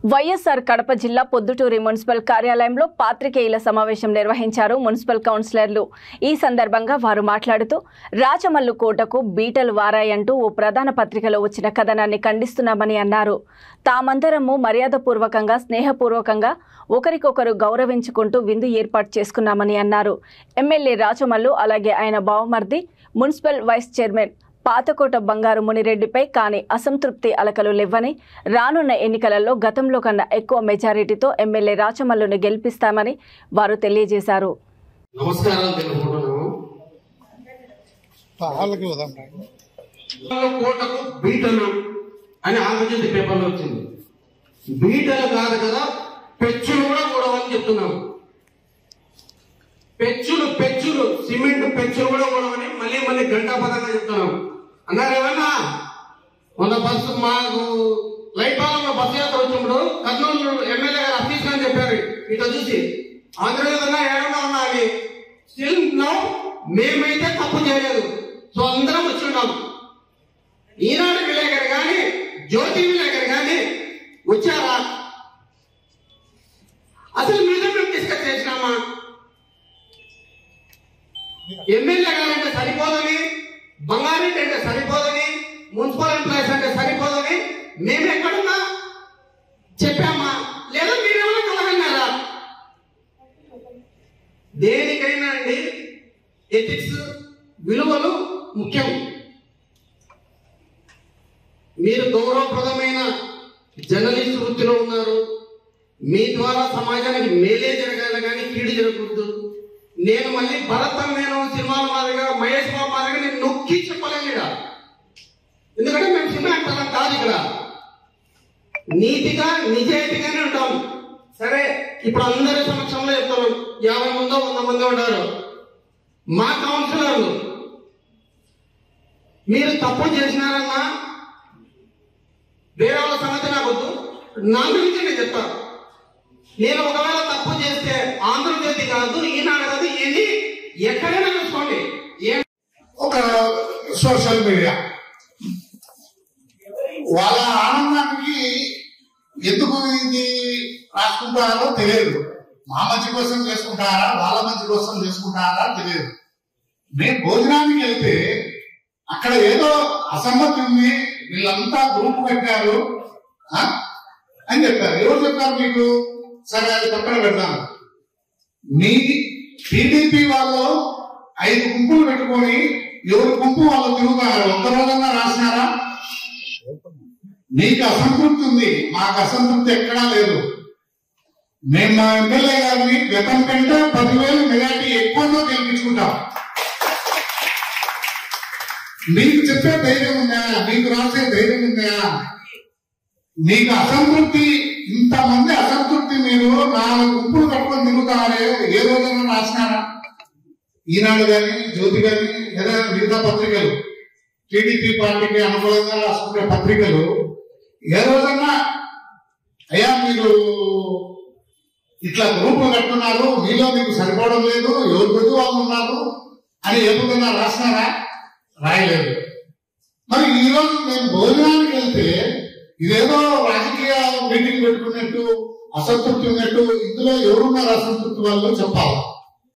వైఎస్ఆర్ కడప జిల్లా పొద్దుటూరి మున్సిపల్ కార్యాలయంలో పాత్రికేయుల సమావేశం నిర్వహించారు మున్సిపల్ కౌన్సిలర్లు. ఈ సందర్భంగా వారు మాట్లాడుతూ రాచమల్లు కోటకు బీటలు వారాయంటూ ఓ ప్రధాన పత్రికలో వచ్చిన కథనాన్ని ఖండిస్తున్నామని అన్నారు. తామందరము మర్యాదపూర్వకంగా స్నేహపూర్వకంగా ఒకరికొకరు గౌరవించుకుంటూ విందు ఏర్పాటు చేసుకున్నామని అన్నారు. ఎమ్మెల్యే రాచమల్లు అలాగే ఆయన బావమర్ది మున్సిపల్ వైస్ చైర్మన్ పాతకోట బంగారు మునిరెడ్డిపై కానీ అసంతృప్తి అలకలు లేవని, రానున్న ఎన్నికలలో గతంలో కన్నా ఎక్కువ మెజారిటీతో ఎమ్మెల్యే రాచమల్లును గెలిపిస్తామని వారు తెలియజేశారు. పెచ్చులు సిమెంట్ పెచ్చులు కూడా కూడవని మళ్ళీ గంటాపదంగా చెప్తున్నాం అన్నారు. ఏమన్నా మొన్న బస్సు మాకు లైపాలంలో బస్సు యాత్ర వచ్చినప్పుడు కర్నూలు ఎమ్మెల్యే గారు అఫీస్ అని చెప్పారు. ఇట్లా చూసి ఆంధ్రప్రదేశ్ అన్నా ఏడన్నా ఉన్నా అని స్టిల్ నౌ మేమైతే తప్పు చేయలేదు. సో అందరం వచ్చి ఉన్నాం. ఈనాడు విలేకరు కానీ జ్యోతి విలేకరు కానీ వచ్చారా? అసలు మీద మేము డిస్కస్ చేసినామా? ఎమ్మెల్యే గారంటే సరిపోదని, బంగారెడ్డి అంటే సరిపోదని, మున్సిపల్ ఎంప్లాయీస్ అంటే సరిపోదని మేము ఎక్కడున్నా చెప్పామా? లేదా మీరేమన్నా కలగన్నారా? దేనికైనా అండి ఎథిక్స్ విలువలు ముఖ్యం. మీరు గౌరవప్రదమైన జర్నలిస్ట్ వృత్తిలో ఉన్నారు. మీ ద్వారా సమాజానికి మేలే జరగాలి కానీ కీడు జరగకూడదు. నేను మళ్ళీ భరతం నేను సినిమాల మాదిరిగా మహేష్ బాబు మాదిరిగా నేను నొక్కి చెప్పలేను ఇక్కడ. ఎందుకంటే మేము సినిమా అంటాం కాదు. ఇక్కడ నీతిగా నిజాయితీగానే ఉంటాం. సరే, ఇప్పుడు అందరి సమక్షంలో చెప్తాను. 50 మందో 100 మంది ఉన్నారు మా కౌన్సిలర్లు. మీరు తప్పు చేసినారన్నా వేరే వాళ్ళ సంగతి నాకు వద్దు, నా గురించి నేను చెప్తాను. నేను ఒకవేళ తప్పు చేస్తే ఆంధ్రజ్యోతి కాదు, ఈనాడు కాదు, ఎన్ని ఎక్కడైనా చూసుకోండి. ఒక సోషల్ మీడియా వాళ్ళ ఆనందానికి ఎందుకు ఇది రాసుకుంటారో తెలియదు. మా మంచి కోసం చేసుకుంటారా, వాళ్ళ మంచి కోసం చేసుకుంటారా తెలియదు. మేము భోజనానికి వెళ్తే అక్కడ ఏదో అసమ్మతి ఉంది, వీళ్ళంతా గ్రూప్ కట్టారు అని చెప్పారు. ఎవరు చెప్పారు మీకు? సరే, అది పక్కన పెడతాను. మీ టీడీపీ వాళ్ళు 5 గుంపులు పెట్టుకొని ఎవరి గుంపు వాళ్ళు తిరుగుతున్నారు. ఒక్కరోజన్నా రాసినారా? మీకు అసంతృప్తి ఉంది, మాకు అసంతృప్తి ఎక్కడా లేదు. మేము మా ఎమ్మెల్యే గారిని గతం కంటే 10,000 మెజార్టీ ఎక్కువగా గెలిపించుకుంటాం. మీకు చెప్పే ధైర్యం ఉందా? మీకు రాసే ధైర్యం ఉందా? మీకు అసంతృప్తి, ఇంతమంది అసంతృప్తి మీరు 4 గుంపులు కట్టుకొని తిరుగుతారే, ఏ రోజైనా రాసినారా? ఈనాడు కానీ జ్యోతి కానీ లేదా మిగతా పత్రికలు టీడీపీ పార్టీకి అనుకూలంగా రాసుకునే పత్రికలు ఏ రోజన్నా అయ్యా మీరు ఇట్లా గ్రూపులు కట్టుకున్నారు, మీలో మీకు సరిపోవడం లేదు, ఎవరు కొద్ది వాళ్ళు ఉన్నారు అని ఎప్పుడన్నా రాసినారా? రాయలేదు. మరి ఈరోజు నేను భోజనానికి వెళ్తే ఇదేదో రాజకీయ మీటింగ్ పెట్టుకున్నట్టు, అసంతృప్తి ఉన్నట్టు, ఇందులో ఎవరున్నారు అసంతృప్తి వాళ్ళు చెప్పాలి.